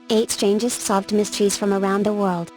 8 strangest solved mysteries from around the world.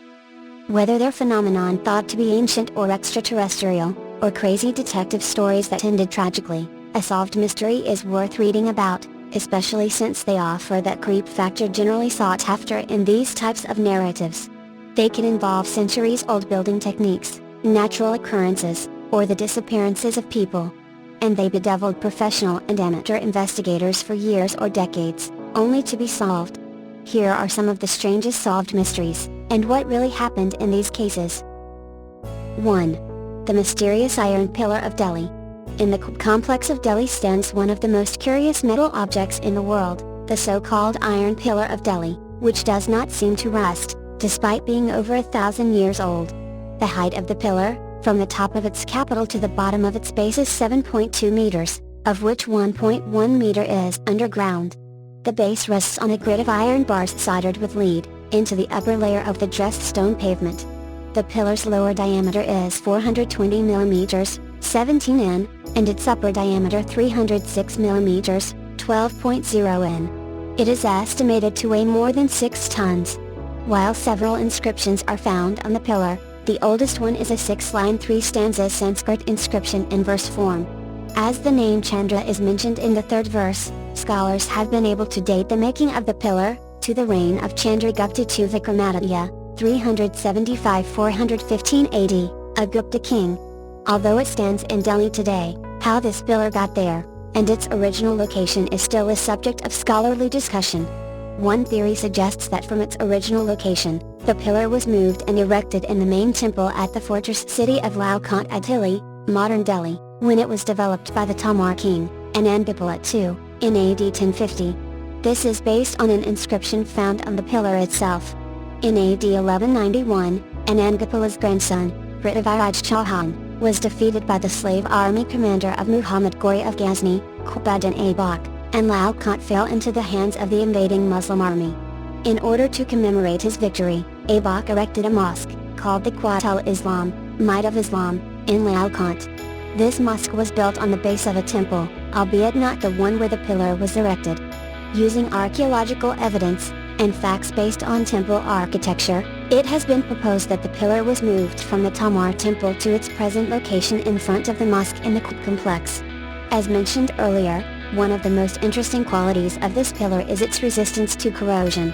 Whether they're phenomenon thought to be ancient or extraterrestrial, or crazy detective stories that ended tragically, a solved mystery is worth reading about, especially since they offer that creep factor generally sought after in these types of narratives. They can involve centuries-old building techniques, natural occurrences, or the disappearances of people. And they bedeviled professional and amateur investigators for years or decades, only to be solved. Here are some of the strangest solved mysteries, and what really happened in these cases. 1. The mysterious Iron Pillar of Delhi. In the complex of Delhi stands one of the most curious metal objects in the world, the so-called Iron Pillar of Delhi, which does not seem to rust, despite being over 1,000 years old. The height of the pillar, from the top of its capital to the bottom of its base, is 7.2 meters, of which 1.1 meter is underground. The base rests on a grid of iron bars soldered with lead, into the upper layer of the dressed stone pavement. The pillar's lower diameter is 420 millimeters, 17 in, and its upper diameter 306 millimeters, 12.0 in. It is estimated to weigh more than 6 tons. While several inscriptions are found on the pillar, the oldest one is a 6-line 3-stanza Sanskrit inscription in verse form. As the name Chandra is mentioned in the 3rd verse, scholars have been able to date the making of the pillar to the reign of Chandragupta II Vikramaditya, 375-415 AD, a Gupta king. Although it stands in Delhi today, how this pillar got there, and its original location is still a subject of scholarly discussion. One theory suggests that from its original location, the pillar was moved and erected in the main temple at the fortress city of Laukant at Hilli, modern Delhi, when it was developed by the Tamar king, Anandapala II, in AD 1050. This is based on an inscription found on the pillar itself. In AD 1191, Anandapala's grandson, Prithviraj Chauhan, was defeated by the slave army commander of Muhammad Ghori of Ghazni, Qubadan Aibak, and Laukant fell into the hands of the invading Muslim army. In order to commemorate his victory, Aibak erected a mosque, called the Quwat al-Islam, Might of Islam, in Laukant. This mosque was built on the base of a temple, albeit not the one where the pillar was erected. Using archaeological evidence, and facts based on temple architecture, it has been proposed that the pillar was moved from the Tamar temple to its present location in front of the mosque in the complex. As mentioned earlier, one of the most interesting qualities of this pillar is its resistance to corrosion.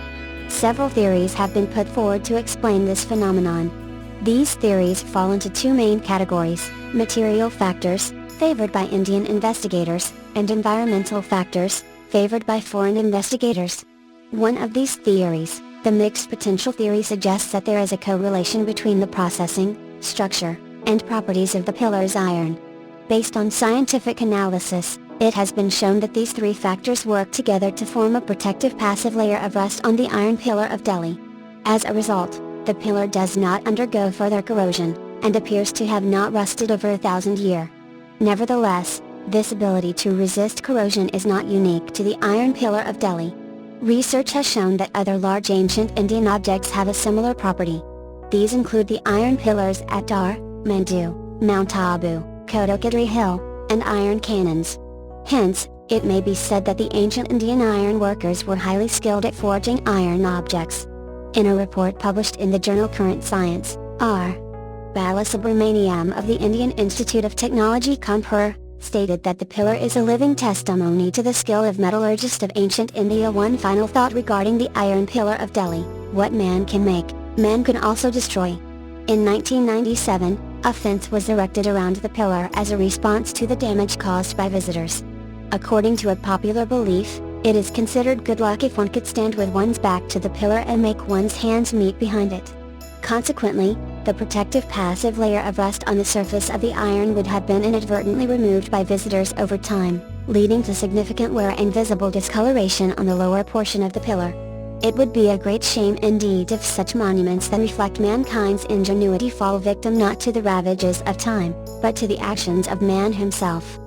Several theories have been put forward to explain this phenomenon. These theories fall into 2 main categories: material factors, favored by Indian investigators, and environmental factors, favored by foreign investigators. One of these theories, the mixed potential theory, suggests that there is a correlation between the processing, structure, and properties of the pillar's iron. Based on scientific analysis, it has been shown that these 3 factors work together to form a protective passive layer of rust on the Iron Pillar of Delhi. As a result, the pillar does not undergo further corrosion, and appears to have not rusted over 1,000 years. Nevertheless, this ability to resist corrosion is not unique to the Iron Pillar of Delhi. Research has shown that other large ancient Indian objects have a similar property. These include the iron pillars at Dar, Mandu, Mount Abu, Kodakadri Hill, and iron cannons. Hence, it may be said that the ancient Indian iron workers were highly skilled at forging iron objects. In a report published in the journal Current Science, R. Balasubramaniam of the Indian Institute of Technology Kanpur, stated that the pillar is a living testimony to the skill of metallurgists of ancient India. One final thought regarding the Iron Pillar of Delhi: what man can make, man can also destroy. In 1997, a fence was erected around the pillar as a response to the damage caused by visitors. According to a popular belief, it is considered good luck if one could stand with one's back to the pillar and make one's hands meet behind it. Consequently, the protective passive layer of rust on the surface of the iron would have been inadvertently removed by visitors over time, leading to significant wear and visible discoloration on the lower portion of the pillar. It would be a great shame indeed if such monuments that reflect mankind's ingenuity fall victim not to the ravages of time, but to the actions of man himself.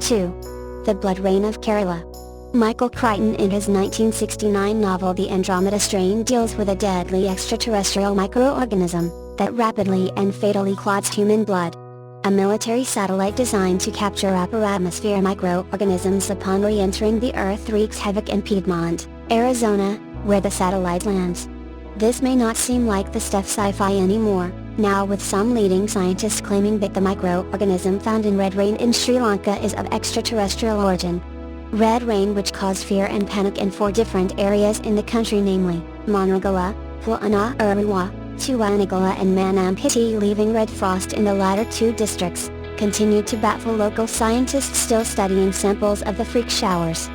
2. The Blood Rain of Kerala. Michael Crichton, in his 1969 novel The Andromeda Strain, deals with a deadly extraterrestrial microorganism that rapidly and fatally clots human blood. A military satellite designed to capture upper atmosphere microorganisms upon re-entering the Earth wreaks havoc in Piedmont, Arizona, where the satellite lands. This may not seem like the stuff sci-fi anymore, now with some leading scientists claiming that the microorganism found in red rain in Sri Lanka is of extraterrestrial origin. Red rain, which caused fear and panic in 4 different areas in the country, namely Monongala, Puana Uruwa, Tuanagala and Manampiti, leaving red frost in the latter 2 districts, continued to baffle local scientists still studying samples of the freak showers.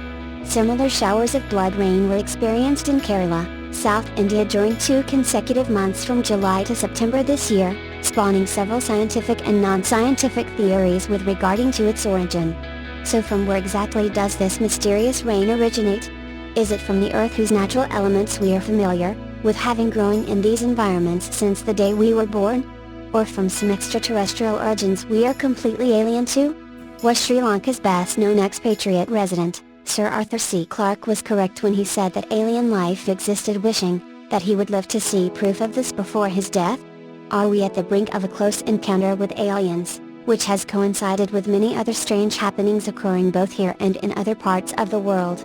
Similar showers of blood rain were experienced in Kerala, South India during 2 consecutive months from July to September this year, spawning several scientific and non-scientific theories with regarding to its origin. So from where exactly does this mysterious rain originate? Is it from the earth whose natural elements we are familiar with having growing in these environments since the day we were born? Or from some extraterrestrial origins we are completely alien to? Was Sri Lanka's best-known expatriate resident, Sir Arthur C. Clarke, was correct when he said that alien life existed, wishing that he would live to see proof of this before his death? Are we at the brink of a close encounter with aliens, which has coincided with many other strange happenings occurring both here and in other parts of the world?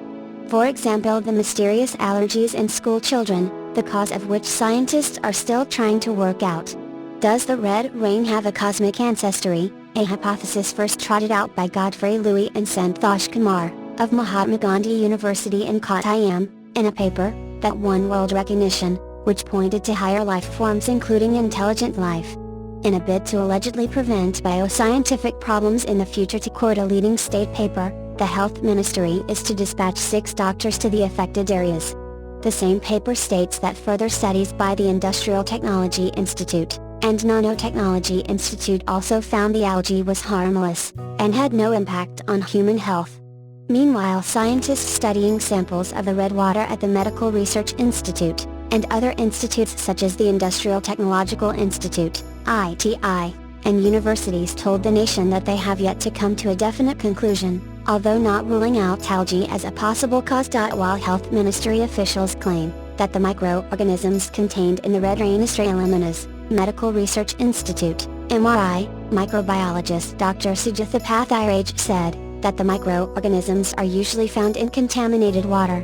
For example, the mysterious allergies in school children, the cause of which scientists are still trying to work out. Does the red rain have a cosmic ancestry, a hypothesis first trotted out by Godfrey Louis and Santhosh Kumar, of Mahatma Gandhi University in Kottayam, in a paper that won world recognition, which pointed to higher life forms including intelligent life. In a bid to allegedly prevent bioscientific problems in the future, to quote a leading state paper, the health ministry is to dispatch 6 doctors to the affected areas. The same paper states that further studies by the Industrial Technology Institute and Nanotechnology Institute also found the algae was harmless, and had no impact on human health. Meanwhile, scientists studying samples of the red water at the Medical Research Institute, and other institutes such as the Industrial Technological Institute, ITI, and universities told the nation that they have yet to come to a definite conclusion, although not ruling out algae as a possible cause. While health ministry officials claim that the microorganisms contained in the red rain Australia's Medical Research Institute, MRI, microbiologist Dr. Sujitha Pathiraj said that the microorganisms are usually found in contaminated water.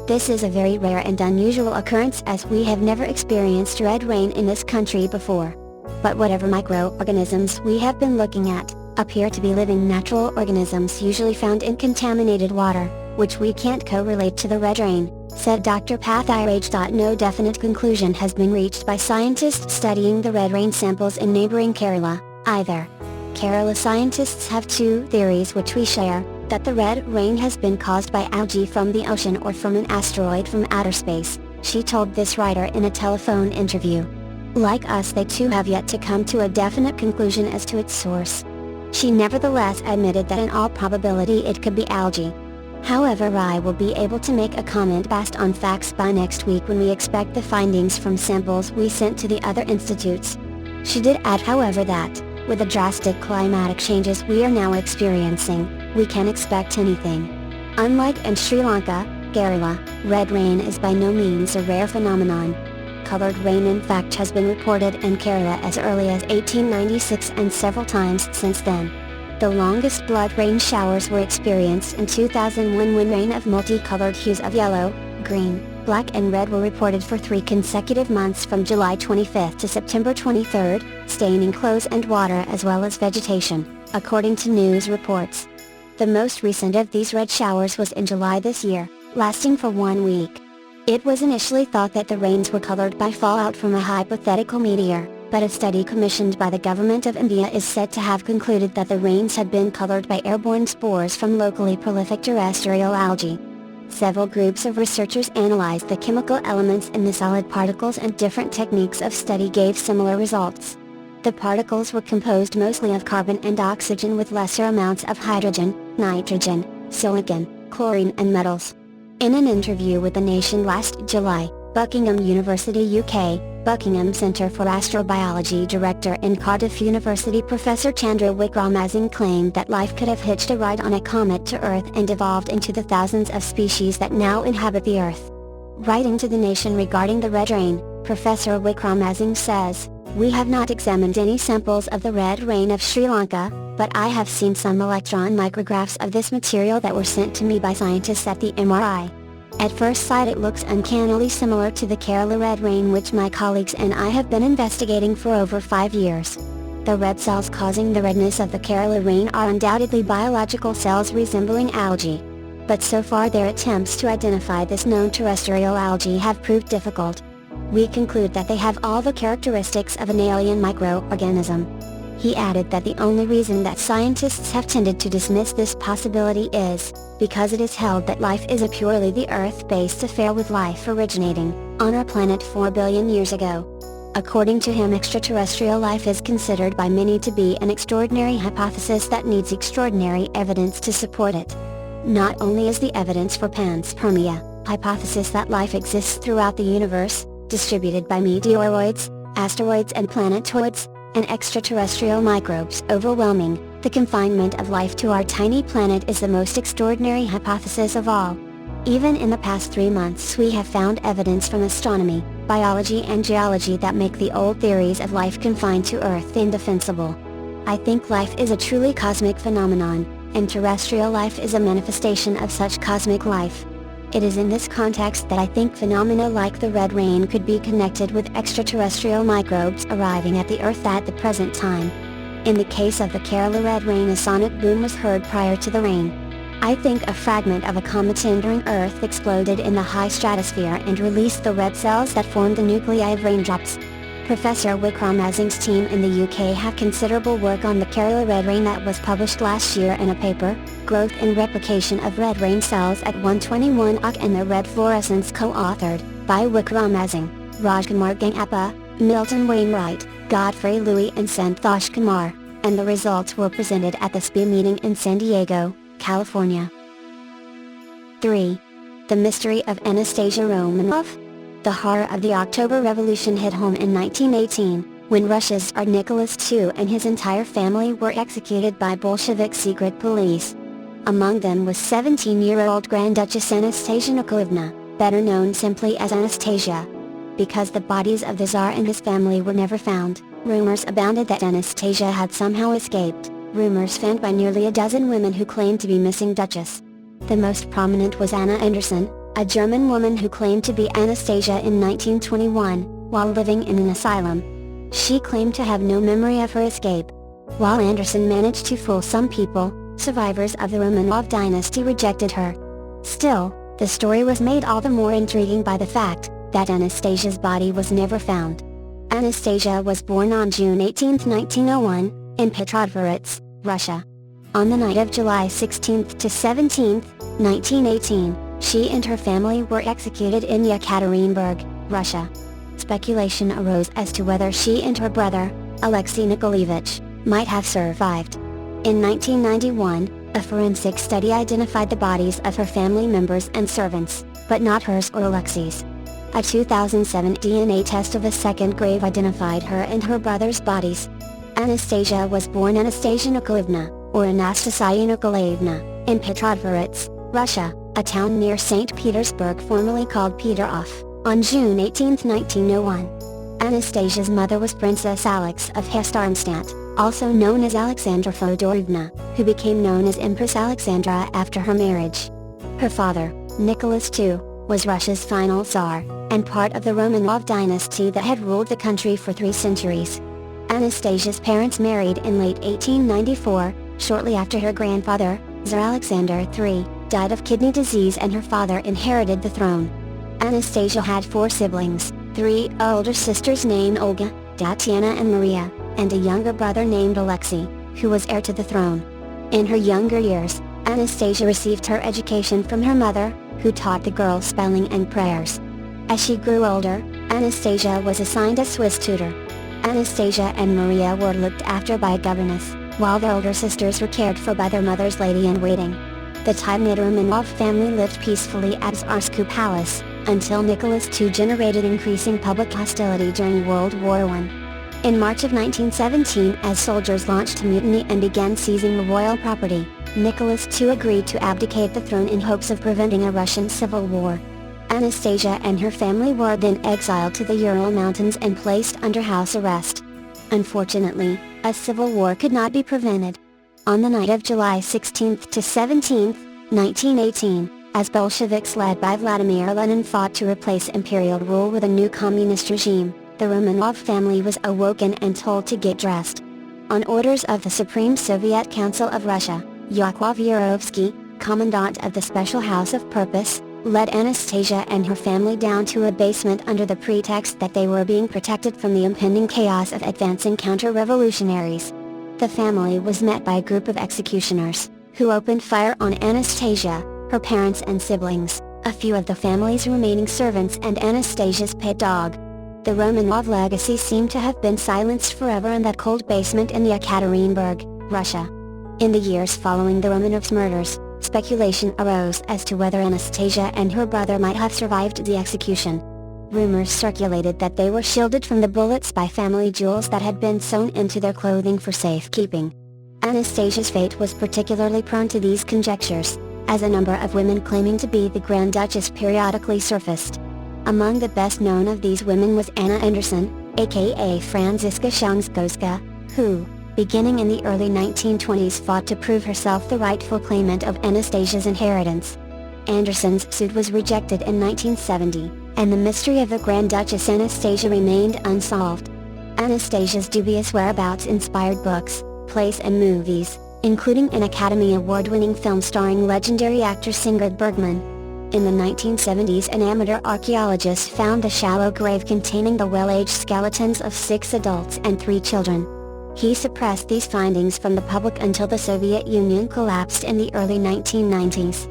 This is a very rare and unusual occurrence, as we have never experienced red rain in this country before. But whatever microorganisms we have been looking at, appear to be living natural organisms usually found in contaminated water, which we can't correlate to the red rain, said Dr. Pathiraj. No definite conclusion has been reached by scientists studying the red rain samples in neighboring Kerala, either. Kerala scientists have 2 theories which we share, that the red rain has been caused by algae from the ocean or from an asteroid from outer space, she told this writer in a telephone interview. Like us, they too have yet to come to a definite conclusion as to its source. She nevertheless admitted that in all probability it could be algae. However, I will be able to make a comment based on facts by next week, when we expect the findings from samples we sent to the other institutes. She did add, however, that, with the drastic climatic changes we are now experiencing, we can expect anything. Unlike in Sri Lanka, Kerala, red rain is by no means a rare phenomenon. Colored rain in fact has been reported in Kerala as early as 1896 and several times since then. The longest blood rain showers were experienced in 2001, when rain of multicolored hues of yellow, green, black and red were reported for 3 consecutive months from July 25 to September 23, staining clothes and water as well as vegetation, according to news reports. The most recent of these red showers was in July this year, lasting for 1 week. It was initially thought that the rains were colored by fallout from a hypothetical meteor, but a study commissioned by the government of India is said to have concluded that the rains had been colored by airborne spores from locally prolific terrestrial algae. Several groups of researchers analyzed the chemical elements in the solid particles, and different techniques of study gave similar results. The particles were composed mostly of carbon and oxygen, with lesser amounts of hydrogen, nitrogen, silicon, chlorine and metals. In an interview with The Nation last July, Buckingham University UK, Buckingham Centre for Astrobiology Director in Cardiff University Professor Chandra Wickramasinghe claimed that life could have hitched a ride on a comet to Earth and evolved into the thousands of species that now inhabit the Earth. Writing to The Nation regarding the red rain, Professor Wickramasinghe says, "We have not examined any samples of the red rain of Sri Lanka, but I have seen some electron micrographs of this material that were sent to me by scientists at the MRI. At first sight it looks uncannily similar to the Kerala red rain, which my colleagues and I have been investigating for over 5 years. The red cells causing the redness of the Kerala rain are undoubtedly biological cells resembling algae. But so far their attempts to identify this known terrestrial algae have proved difficult. We conclude that they have all the characteristics of an alien microorganism. He added that the only reason that scientists have tended to dismiss this possibility is because it is held that life is a purely the Earth-based affair, with life originating on our planet 4 billion years ago. According to him, extraterrestrial life is considered by many to be an extraordinary hypothesis that needs extraordinary evidence to support it. Not only is the evidence for panspermia, hypothesis that life exists throughout the universe, distributed by meteoroids, asteroids and planetoids, and extraterrestrial microbes overwhelming, the confinement of life to our tiny planet is the most extraordinary hypothesis of all. Even in the past 3 months we have found evidence from astronomy, biology and geology that make the old theories of life confined to Earth indefensible. I think life is a truly cosmic phenomenon, and terrestrial life is a manifestation of such cosmic life. It is in this context that I think phenomena like the red rain could be connected with extraterrestrial microbes arriving at the Earth at the present time. In the case of the Kerala red rain, a sonic boom was heard prior to the rain. I think a fragment of a comet entering Earth exploded in the high stratosphere and released the red cells that formed the nuclei of raindrops. Professor Wickramasinghe's team in the UK have considerable work on the Kerala red rain that was published last year in a paper, Growth and Replication of Red Rain Cells at 121 Occ, and the Red Fluorescence, co-authored by Wickramasinghe, Rajkumar Gangappa, Milton Wainwright, Godfrey Louis and Santhosh Kumar, and the results were presented at the SPI meeting in San Diego, California. 3. The Mystery of Anastasia Romanov. The horror of the October Revolution hit home in 1918, when Russia's Tsar Nicholas II and his entire family were executed by Bolshevik secret police. Among them was 17-year-old Grand Duchess Anastasia Nikolaevna, better known simply as Anastasia. Because the bodies of the Tsar and his family were never found, rumors abounded that Anastasia had somehow escaped, rumors fanned by nearly a dozen women who claimed to be missing Duchess. The most prominent was Anna Anderson, a German woman who claimed to be Anastasia in 1921, while living in an asylum. She claimed to have no memory of her escape. While Anderson managed to fool some people, survivors of the Romanov dynasty rejected her. Still, the story was made all the more intriguing by the fact that Anastasia's body was never found. Anastasia was born on June 18, 1901, in Petrodvorets, Russia. On the night of July 16 to 17, 1918, she and her family were executed in Yekaterinburg, Russia. Speculation arose as to whether she and her brother, Alexei Nikolaevich, might have survived. In 1991, a forensic study identified the bodies of her family members and servants, but not hers or Alexei's. A 2007 DNA test of a second grave identified her and her brother's bodies. Anastasia was born Anastasia Nikolaevna, or Anastasia Nikolaevna, in Petrodvorets, Russia, a town near St. Petersburg formerly called Peterhof, on June 18, 1901. Anastasia's mother was Princess Alex of Hesse-Darmstadt, also known as Alexandra Fyodorovna, who became known as Empress Alexandra after her marriage. Her father, Nicholas II, was Russia's final Tsar, and part of the Romanov dynasty that had ruled the country for 3 centuries. Anastasia's parents married in late 1894, shortly after her grandfather, Tsar Alexander III, died of kidney disease and her father inherited the throne. Anastasia had 4 siblings, 3 older sisters named Olga, Tatiana and Maria, and a younger brother named Alexei, who was heir to the throne. In her younger years, Anastasia received her education from her mother, who taught the girl spelling and prayers. As she grew older, Anastasia was assigned a Swiss tutor. Anastasia and Maria were looked after by a governess, while their older sisters were cared for by their mother's lady-in-waiting. The tight-knit Romanov family lived peacefully at Tsarsky Palace, until Nicholas II generated increasing public hostility during World War I. In March of 1917, as soldiers launched a mutiny and began seizing the royal property, Nicholas II agreed to abdicate the throne in hopes of preventing a Russian civil war. Anastasia and her family were then exiled to the Ural Mountains and placed under house arrest. Unfortunately, a civil war could not be prevented. On the night of July 16 to 17, 1918, As Bolsheviks led by Vladimir Lenin fought to replace imperial rule with a new communist regime, the Romanov family was awoken and told to get dressed. On orders of the Supreme Soviet Council of Russia, Yakoslav Yurovsky, commandant of the Special House of Purpose, led Anastasia and her family down to a basement under the pretext that they were being protected from the impending chaos of advancing counter-revolutionaries. The family was met by a group of executioners, who opened fire on Anastasia, her parents and siblings, a few of the family's remaining servants and Anastasia's pet dog. The Romanov legacy seemed to have been silenced forever in that cold basement in Yekaterinburg, Russia. In the years following the Romanovs' murders, speculation arose as to whether Anastasia and her brother might have survived the execution. Rumors circulated that they were shielded from the bullets by family jewels that had been sewn into their clothing for safekeeping. Anastasia's fate was particularly prone to these conjectures, as a number of women claiming to be the Grand Duchess periodically surfaced. Among the best known of these women was Anna Anderson, aka Franziska Shanskowska, who, beginning in the early 1920s, fought to prove herself the rightful claimant of Anastasia's inheritance. Anderson's suit was rejected in 1970, and the mystery of the Grand Duchess Anastasia remained unsolved. Anastasia's dubious whereabouts inspired books, plays and movies, including an Academy Award-winning film starring legendary actor Ingrid Bergman. In the 1970s, an amateur archaeologist found a shallow grave containing the well-aged skeletons of 6 adults and 3 children. He suppressed these findings from the public until the Soviet Union collapsed in the early 1990s.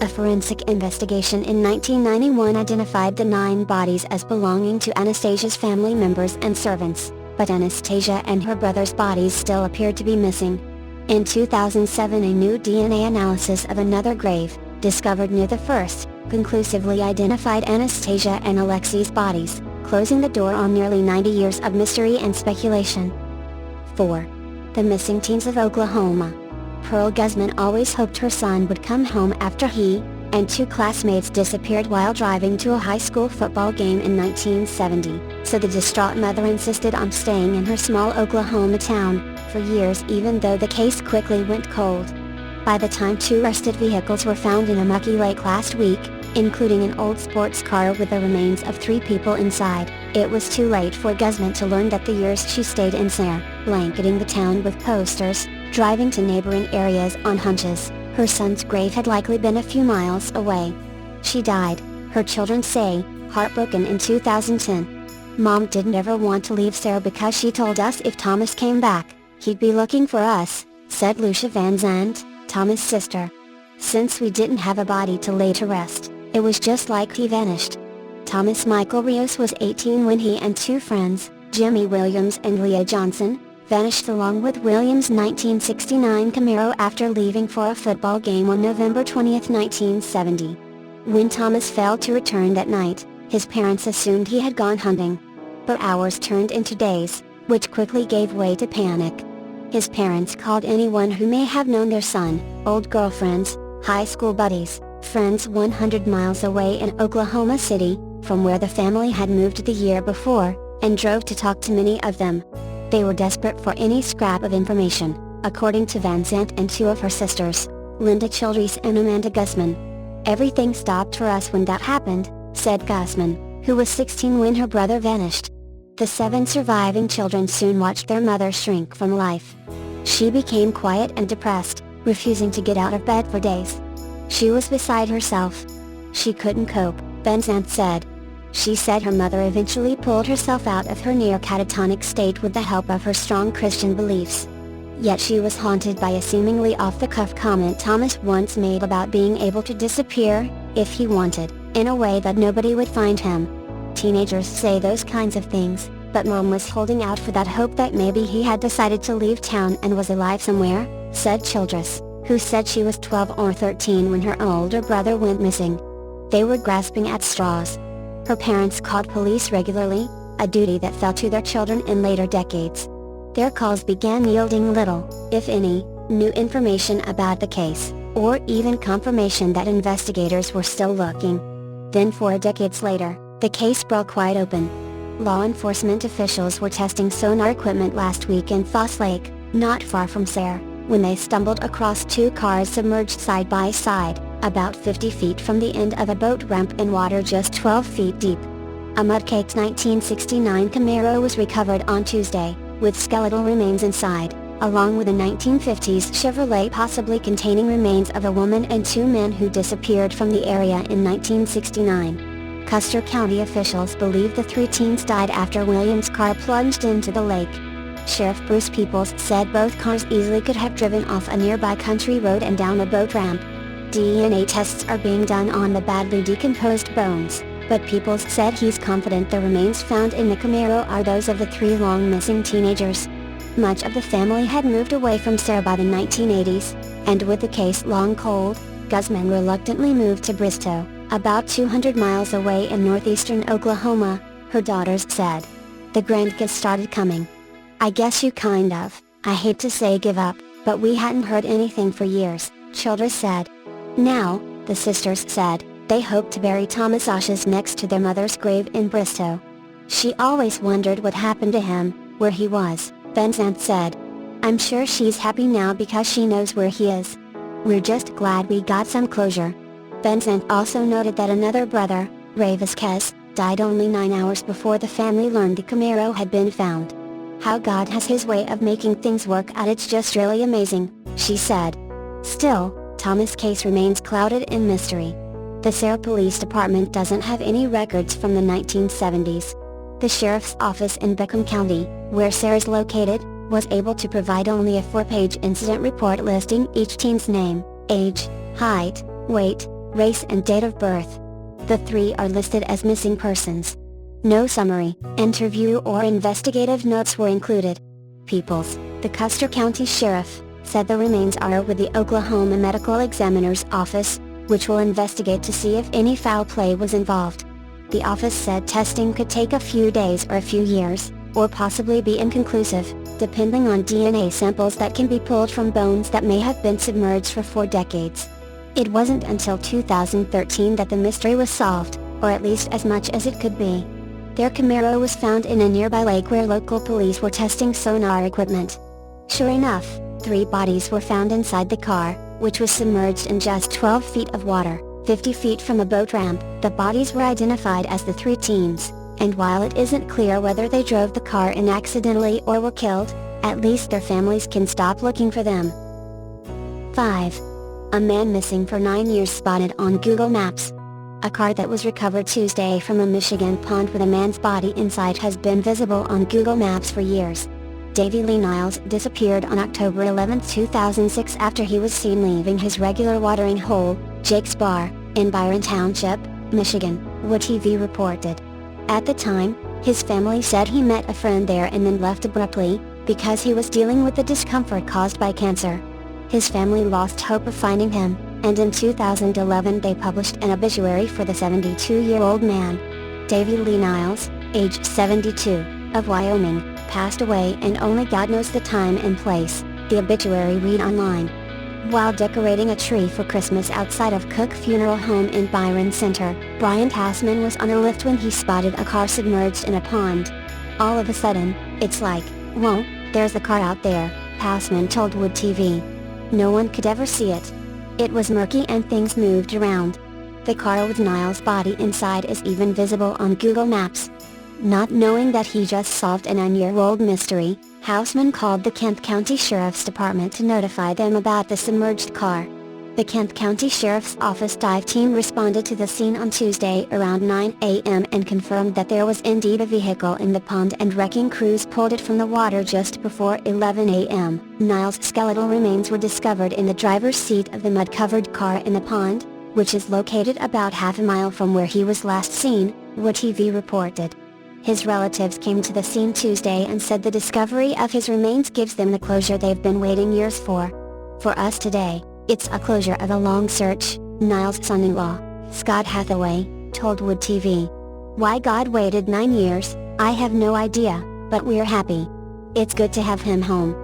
A forensic investigation in 1991 identified the 9 bodies as belonging to Anastasia's family members and servants, but Anastasia and her brother's bodies still appeared to be missing. In 2007, a new DNA analysis of another grave, discovered near the first, conclusively identified Anastasia and Alexei's bodies, closing the door on nearly 90 years of mystery and speculation. 4. The missing teens of Oklahoma. Pearl Guzman always hoped her son would come home after he and 2 classmates disappeared while driving to a high school football game in 1970, so the distraught mother insisted on staying in her small Oklahoma town for years, even though the case quickly went cold. By the time 2 rusted vehicles were found in a mucky lake last week, including an old sports car with the remains of 3 people inside, it was too late for Guzman to learn that the years she stayed in Sayre, blanketing the town with posters, driving to neighboring areas on hunches, her son's grave had likely been a few miles away. She died, her children say, heartbroken in 2010. Mom didn't ever want to leave Sayre because she told us if Thomas came back, he'd be looking for us, said Lucia Van Zandt, Thomas' sister. Since we didn't have a body to lay to rest, it was just like he vanished. Thomas Michael Rios was 18 when he and 2 friends, Jimmy Williams and Leah Johnson, vanished along with Williams' 1969 Camaro after leaving for a football game on November 20, 1970. When Thomas failed to return that night, his parents assumed he had gone hunting. But hours turned into days, which quickly gave way to panic. His parents called anyone who may have known their son, old girlfriends, high school buddies, friends 100 miles away in Oklahoma City, from where the family had moved the year before, and drove to talk to many of them. They were desperate for any scrap of information, according to Van Zandt and 2 of her sisters, Linda Childress and Amanda Guzman. Everything stopped for us when that happened, said Guzman, who was 16 when her brother vanished. The 7 surviving children soon watched their mother shrink from life. She became quiet and depressed, refusing to get out of bed for days. She was beside herself. She couldn't cope, Van Zandt said. She said her mother eventually pulled herself out of her near catatonic state with the help of her strong Christian beliefs. Yet she was haunted by a seemingly off-the-cuff comment Thomas once made about being able to disappear, if he wanted, in a way that nobody would find him. Teenagers say those kinds of things, but Mom was holding out for that hope that maybe he had decided to leave town and was alive somewhere, said Childress, who said she was 12 or 13 when her older brother went missing. They were grasping at straws. Her parents called police regularly, a duty that fell to their children in later decades. Their calls began yielding little, if any, new information about the case, or even confirmation that investigators were still looking. Then 4 decades later, the case broke wide open. Law enforcement officials were testing sonar equipment last week in Foss Lake, not far from Sayre, when they stumbled across 2 cars submerged side by side, about 50 feet from the end of a boat ramp in water just 12 feet deep. A mudcaked 1969 Camaro was recovered on Tuesday, with skeletal remains inside, along with a 1950s Chevrolet possibly containing remains of a woman and two men who disappeared from the area in 1969. Custer County officials believe the three teens died after Williams' car plunged into the lake. Sheriff Bruce Peoples said both cars easily could have driven off a nearby country road and down a boat ramp. DNA tests are being done on the badly decomposed bones, but Peoples said he's confident the remains found in the Camaro are those of the three long-missing teenagers. Much of the family had moved away from Sarah by the 1980s, and with the case long cold, Guzman reluctantly moved to Bristow, about 200 miles away in northeastern Oklahoma, her daughters said. The grandkids started coming. I guess you kind of, I hate to say give up, but we hadn't heard anything for years, Childress said. Now, the sisters said, they hope to bury Thomas' ashes next to their mother's grave in Bristow. She always wondered what happened to him, where he was, Vincent said. I'm sure she's happy now because she knows where he is. We're just glad we got some closure. Vincent also noted that another brother, Ray Vasquez, died only 9 hours before the family learned the Camaro had been found. How God has his way of making things work out, it's just really amazing, she said. Still, Thomas' case remains clouded in mystery. The Sarah Police Department doesn't have any records from the 1970s. The sheriff's office in Beckham County, where Sarah's located, was able to provide only a 4-page incident report listing each teen's name, age, height, weight, race and date of birth. The three are listed as missing persons. No summary, interview or investigative notes were included. Peoples, the Custer County Sheriff, said the remains are with the Oklahoma Medical Examiner's Office, which will investigate to see if any foul play was involved. The office said testing could take a few days or a few years, or possibly be inconclusive, depending on DNA samples that can be pulled from bones that may have been submerged for 4 decades. It wasn't until 2013 that the mystery was solved, or at least as much as it could be. Their Camaro was found in a nearby lake where local police were testing sonar equipment. Sure enough, 3 bodies were found inside the car, which was submerged in just 12 feet of water, 50 feet from a boat ramp. The bodies were identified as the 3 teens, and while it isn't clear whether they drove the car in accidentally or were killed, at least their families can stop looking for them. 5. A man missing for 9 years spotted on Google Maps. A car that was recovered Tuesday from a Michigan pond with a man's body inside has been visible on Google Maps for years. Davy Lee Niles disappeared on October 11, 2006 after he was seen leaving his regular watering hole, Jake's Bar, in Byron Township, Michigan, WTV reported. At the time, his family said he met a friend there and then left abruptly, because he was dealing with the discomfort caused by cancer. His family lost hope of finding him, and in 2011 they published an obituary for the 72-year-old man. Davy Lee Niles, age 72, of Wyoming, passed away and only God knows the time and place, the obituary read online. While decorating a tree for Christmas outside of Cook Funeral Home in Byron Center, Bryant Houseman was on a lift when he spotted a car submerged in a pond. All of a sudden, it's like, whoa, there's the car out there, Houseman told Wood TV. No one could ever see it. It was murky and things moved around. The car with Niles' body inside is even visible on Google Maps. Not knowing that he just solved an 9-year-old mystery, Houseman called the Kent County Sheriff's Department to notify them about the submerged car. The Kent County Sheriff's Office dive team responded to the scene on Tuesday around 9 a.m. and confirmed that there was indeed a vehicle in the pond, and wrecking crews pulled it from the water just before 11 a.m. Niles' skeletal remains were discovered in the driver's seat of the mud-covered car in the pond, which is located about half a mile from where he was last seen, WTV reported. His relatives came to the scene Tuesday and said the discovery of his remains gives them the closure they've been waiting years for. For us today, it's a closure of a long search, Niles' son-in-law, Scott Hathaway, told Wood TV. Why God waited 9 years, I have no idea, but we're happy. It's good to have him home.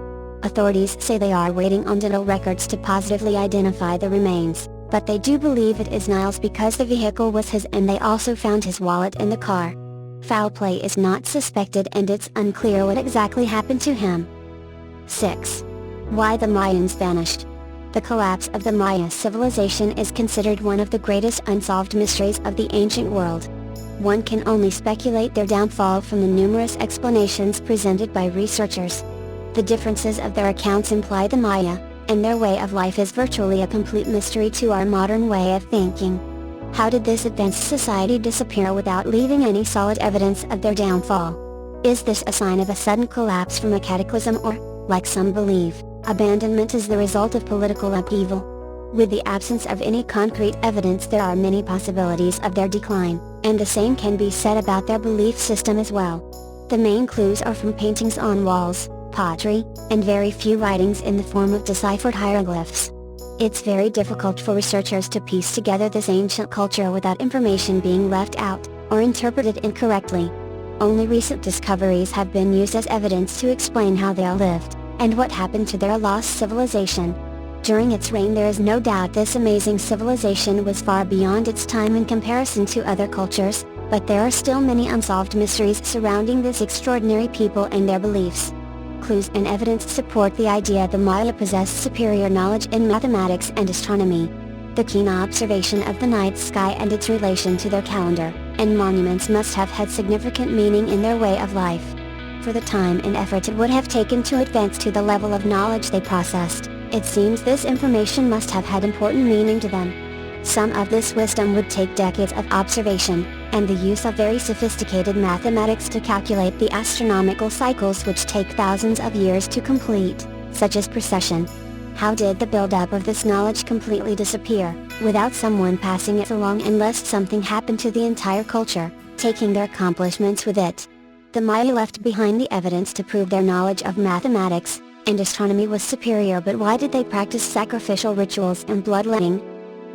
Authorities say they are waiting on dental records to positively identify the remains, but they do believe it is Niles because the vehicle was his and they also found his wallet in the car. Foul play is not suspected and it's unclear what exactly happened to him. 6. Why the Mayans vanished. The collapse of the Maya civilization is considered one of the greatest unsolved mysteries of the ancient world. One can only speculate their downfall from the numerous explanations presented by researchers. The differences of their accounts imply the Maya, and their way of life is virtually a complete mystery to our modern way of thinking. How did this advanced society disappear without leaving any solid evidence of their downfall? Is this a sign of a sudden collapse from a cataclysm or, like some believe, abandonment is the result of political upheaval? With the absence of any concrete evidence, there are many possibilities of their decline, and the same can be said about their belief system as well. The main clues are from paintings on walls, pottery, and very few writings in the form of deciphered hieroglyphs. It's very difficult for researchers to piece together this ancient culture without information being left out, or interpreted incorrectly. Only recent discoveries have been used as evidence to explain how they all lived, and what happened to their lost civilization. During its reign, there is no doubt this amazing civilization was far beyond its time in comparison to other cultures, but there are still many unsolved mysteries surrounding this extraordinary people and their beliefs. Clues and evidence support the idea the Maya possessed superior knowledge in mathematics and astronomy. The keen observation of the night sky and its relation to their calendar and monuments must have had significant meaning in their way of life. For the time and effort it would have taken to advance to the level of knowledge they possessed, it seems this information must have had important meaning to them. Some of this wisdom would take decades of observation, and the use of very sophisticated mathematics to calculate the astronomical cycles which take thousands of years to complete, such as precession. How did the buildup of this knowledge completely disappear, without someone passing it along, unless something happened to the entire culture, taking their accomplishments with it? The Maya left behind the evidence to prove their knowledge of mathematics and astronomy was superior, but why did they practice sacrificial rituals and bloodletting?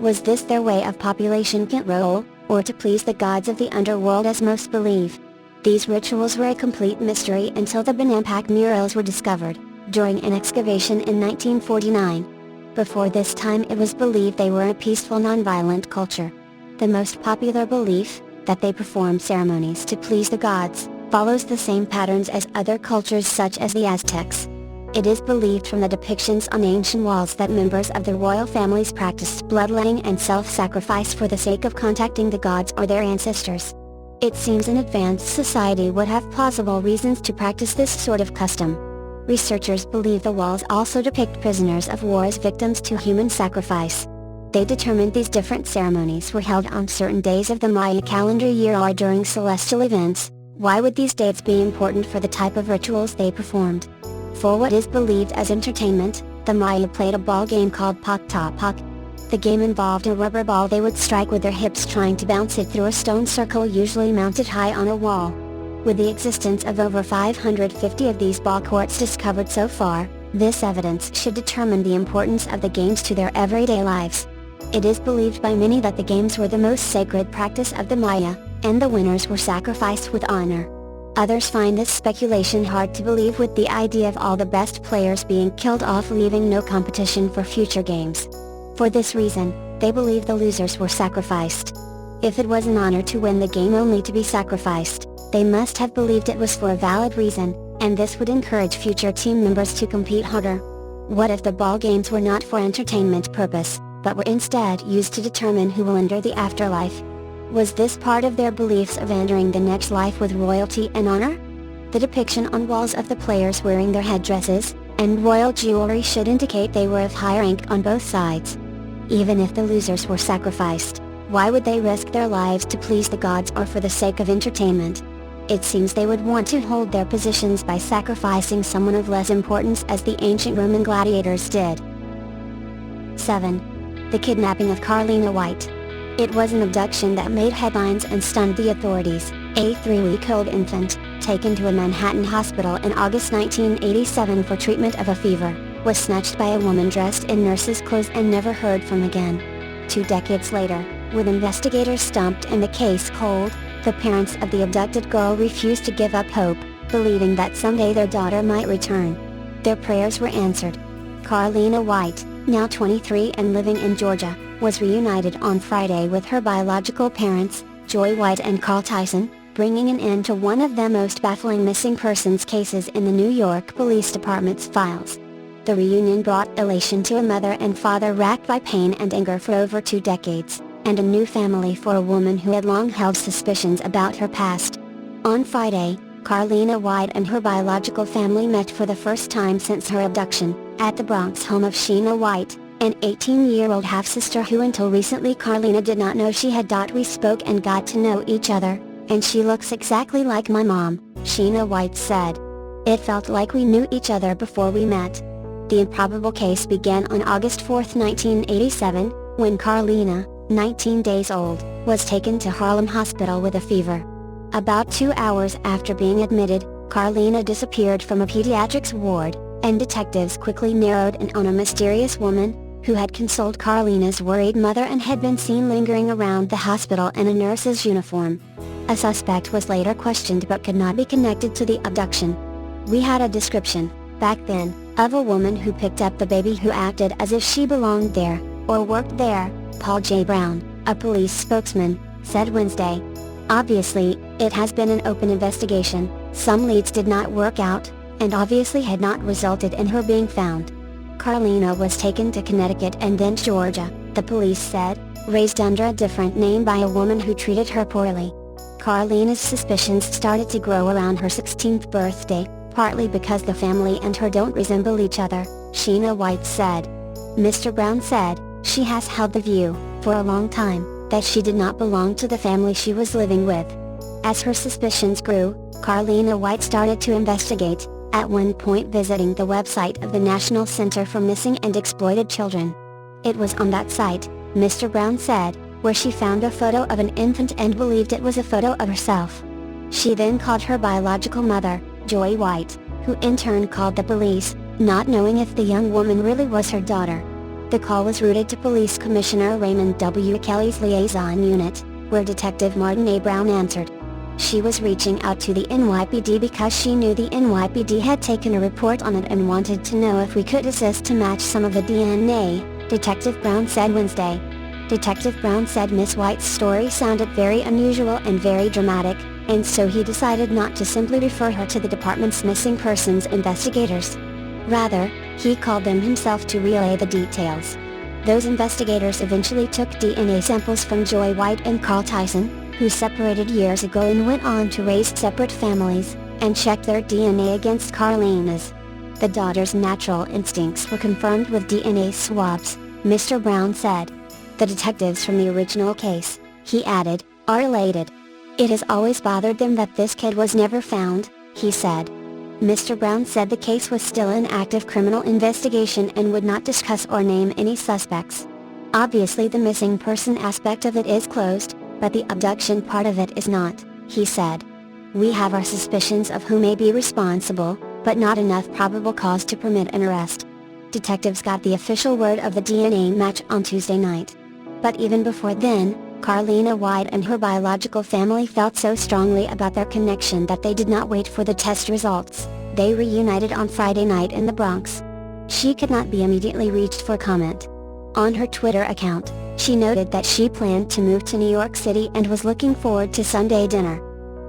Was this their way of population control, or to please the gods of the underworld as most believe? These rituals were a complete mystery until the Bonampak murals were discovered, during an excavation in 1949. Before this time it was believed they were a peaceful non-violent culture. The most popular belief, that they performed ceremonies to please the gods, follows the same patterns as other cultures such as the Aztecs. It is believed from the depictions on ancient walls that members of the royal families practiced bloodletting and self-sacrifice for the sake of contacting the gods or their ancestors. It seems an advanced society would have plausible reasons to practice this sort of custom. Researchers believe the walls also depict prisoners of war as victims to human sacrifice. They determined these different ceremonies were held on certain days of the Maya calendar year or during celestial events. Why would these dates be important for the type of rituals they performed? For what is believed as entertainment, the Maya played a ball game called Pak-Ta-Pak. The game involved a rubber ball they would strike with their hips, trying to bounce it through a stone circle usually mounted high on a wall. With the existence of over 550 of these ball courts discovered so far, this evidence should determine the importance of the games to their everyday lives. It is believed by many that the games were the most sacred practice of the Maya, and the winners were sacrificed with honor. Others find this speculation hard to believe, with the idea of all the best players being killed off, leaving no competition for future games. For this reason, they believe the losers were sacrificed. If it was an honor to win the game only to be sacrificed, they must have believed it was for a valid reason, and this would encourage future team members to compete harder. What if the ball games were not for entertainment purpose, but were instead used to determine who will enter the afterlife? Was this part of their beliefs of entering the next life with royalty and honor? The depiction on walls of the players wearing their headdresses and royal jewelry should indicate they were of high rank on both sides. Even if the losers were sacrificed, why would they risk their lives to please the gods or for the sake of entertainment? It seems they would want to hold their positions by sacrificing someone of less importance, as the ancient Roman gladiators did. 7. The kidnapping of Carlina White. It was an abduction that made headlines and stunned the authorities. A 3-week-old infant, taken to a Manhattan hospital in August 1987 for treatment of a fever, was snatched by a woman dressed in nurse's clothes and never heard from again. 2 decades later, with investigators stumped and the case cold, the parents of the abducted girl refused to give up hope, believing that someday their daughter might return. Their prayers were answered. Carlina White, now 23 and living in Georgia, was reunited on Friday with her biological parents, Joy White and Carl Tyson, bringing an end to one of the most baffling missing persons cases in the New York Police Department's files. The reunion brought elation to a mother and father racked by pain and anger for over 2 decades, and a new family for a woman who had long held suspicions about her past. On Friday, Carlina White and her biological family met for the first time since her abduction, at the Bronx home of Sheena White, an 18-year-old half-sister who until recently Carlina did not know she had. We spoke and got to know each other, and she looks exactly like my mom, Sheena White said. It felt like we knew each other before we met. The improbable case began on August 4, 1987, when Carlina, 19 days old, was taken to Harlem Hospital with a fever. About 2 hours after being admitted, Carlina disappeared from a pediatrics ward, and detectives quickly narrowed in on a mysterious woman, who had consoled Carlina's worried mother and had been seen lingering around the hospital in a nurse's uniform. A suspect was later questioned but could not be connected to the abduction. We had a description, back then, of a woman who picked up the baby who acted as if she belonged there, or worked there, Paul J. Brown, a police spokesman, said Wednesday. Obviously, it has been an open investigation, some leads did not work out, and obviously had not resulted in her being found. Carlina was taken to Connecticut and then Georgia, the police said, raised under a different name by a woman who treated her poorly. Carlina's suspicions started to grow around her 16th birthday, partly because the family and her don't resemble each other, Sheena White said. Mr. Brown said, she has held the view, for a long time, that she did not belong to the family she was living with. As her suspicions grew, Carlina White started to investigate, at one point visiting the website of the National Center for Missing and Exploited Children. It was on that site, Mr. Brown said, where she found a photo of an infant and believed it was a photo of herself. She then called her biological mother, Joy White, who in turn called the police, not knowing if the young woman really was her daughter. The call was routed to Police Commissioner Raymond W. Kelly's liaison unit, where Detective Martin A. Brown answered. She was reaching out to the NYPD because she knew the NYPD had taken a report on it and wanted to know if we could assist to match some of the DNA, Detective Brown said Wednesday. Detective Brown said Miss White's story sounded very unusual and very dramatic, and so he decided not to simply refer her to the department's missing persons investigators. Rather, he called them himself to relay the details. Those investigators eventually took DNA samples from Joy White and Carl Tyson, who separated years ago and went on to raise separate families, and checked their DNA against Carlina's. The daughter's natural instincts were confirmed with DNA swabs, Mr. Brown said. The detectives from the original case, he added, are elated. It has always bothered them that this kid was never found, he said. Mr. Brown said the case was still an active criminal investigation and would not discuss or name any suspects. Obviously the missing person aspect of it is closed, but the abduction part of it is not, he said. We have our suspicions of who may be responsible, but not enough probable cause to permit an arrest. Detectives got the official word of the DNA match on Tuesday night. But even before then, Carlina White and her biological family felt so strongly about their connection that they did not wait for the test results. They reunited on Friday night in the Bronx. She could not be immediately reached for comment. On her Twitter account, she noted that she planned to move to New York City and was looking forward to Sunday dinner.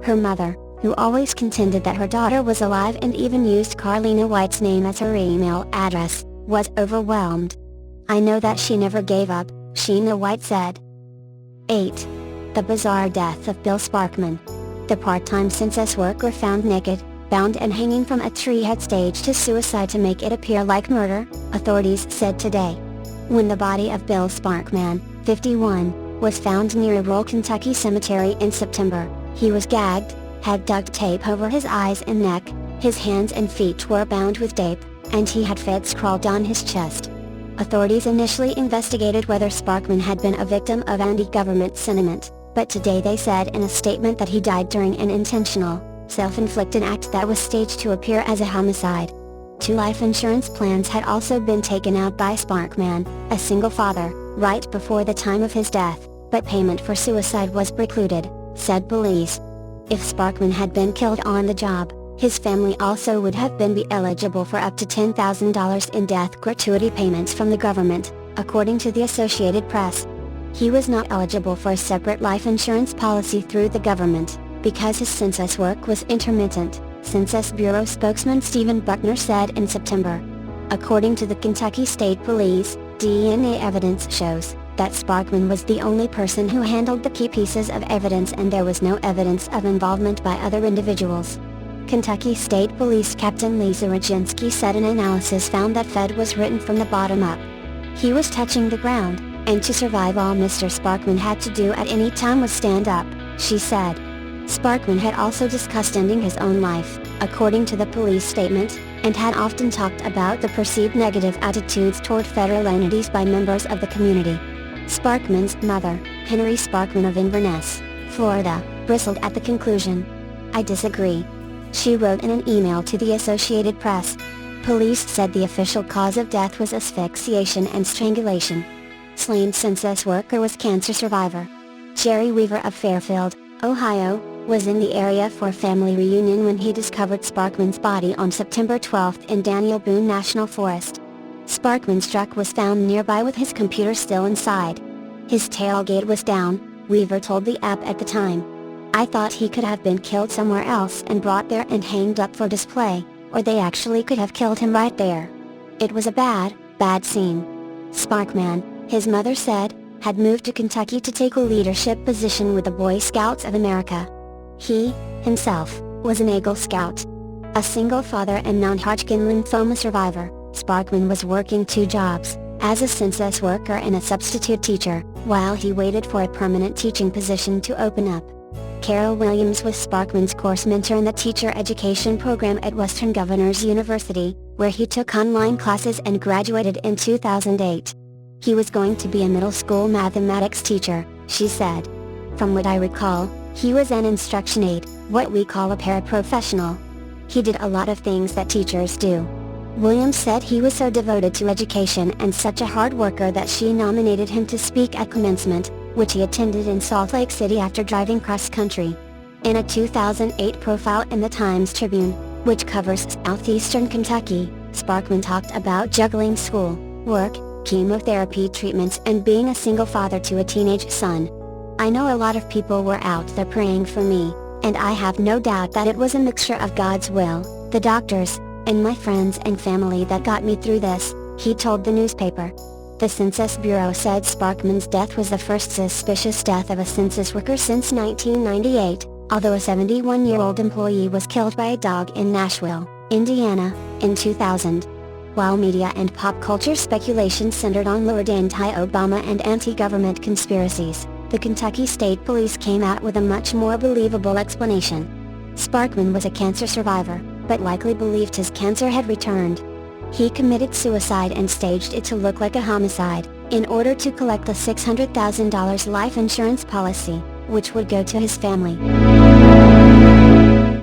Her mother, who always contended that her daughter was alive and even used Carlina White's name as her email address, was overwhelmed. I know that she never gave up, Sheena White said. 8. The bizarre death of Bill Sparkman. The part-time census worker found naked, bound and hanging from a tree had staged his suicide to make it appear like murder, authorities said today. When the body of Bill Sparkman, 51, was found near a rural Kentucky cemetery in September, he was gagged, had duct tape over his eyes and neck, his hands and feet were bound with tape, and he had feds crawled down his chest. Authorities initially investigated whether Sparkman had been a victim of anti-government sentiment, but today they said in a statement that he died during an intentional, self-inflicted act that was staged to appear as a homicide. 2 life insurance plans had also been taken out by Sparkman, a single father, right before the time of his death, but payment for suicide was precluded, said police. If Sparkman had been killed on the job, his family also would have been eligible for up to $10,000 in death gratuity payments from the government, according to the Associated Press. He was not eligible for a separate life insurance policy through the government, because his census work was intermittent, Census Bureau spokesman Stephen Buckner said in September. According to the Kentucky State Police, DNA evidence shows that Sparkman was the only person who handled the key pieces of evidence and there was no evidence of involvement by other individuals. Kentucky State Police Captain Lisa Rajinsky said an analysis found that Fed was written from the bottom up. He was touching the ground, and to survive all Mr. Sparkman had to do at any time was stand up, she said. Sparkman had also discussed ending his own life, according to the police statement, and had often talked about the perceived negative attitudes toward federal entities by members of the community. Sparkman's mother, Henry Sparkman of Inverness, Florida, bristled at the conclusion. "I disagree," she wrote in an email to the Associated Press. Police said the official cause of death was asphyxiation and strangulation. Slain census worker was cancer survivor. Jerry Weaver of Fairfield, Ohio, was in the area for a family reunion when he discovered Sparkman's body on September 12 in Daniel Boone National Forest. Sparkman's truck was found nearby with his computer still inside. His tailgate was down, Weaver told the app at the time. "I thought he could have been killed somewhere else and brought there and hanged up for display, or they actually could have killed him right there. It was a bad scene." Sparkman, his mother said, had moved to Kentucky to take a leadership position with the Boy Scouts of America. He, himself, was an Eagle Scout. A single father and non-Hodgkin lymphoma survivor, Sparkman was working 2 jobs, as a census worker and a substitute teacher, while he waited for a permanent teaching position to open up. Carol Williams was Sparkman's course mentor in the teacher education program at Western Governors University, where he took online classes and graduated in 2008. "He was going to be a middle school mathematics teacher," she said. "From what I recall, he was an instruction aide, what we call a paraprofessional. He did a lot of things that teachers do." Williams said he was so devoted to education and such a hard worker that she nominated him to speak at commencement, which he attended in Salt Lake City after driving cross-country. In a 2008 profile in the Times-Tribune, which covers southeastern Kentucky, Sparkman talked about juggling school, work, chemotherapy treatments and being a single father to a teenage son. "I know a lot of people were out there praying for me, and I have no doubt that it was a mixture of God's will, the doctors, and my friends and family that got me through this," he told the newspaper. The Census Bureau said Sparkman's death was the first suspicious death of a census worker since 1998, although a 71-year-old employee was killed by a dog in Nashville, Indiana, in 2000. While media and pop culture speculation centered on lurid anti-Obama and anti-government conspiracies, the Kentucky State Police came out with a much more believable explanation. Sparkman was a cancer survivor, but likely believed his cancer had returned. He committed suicide and staged it to look like a homicide, in order to collect the $600,000 life insurance policy, which would go to his family.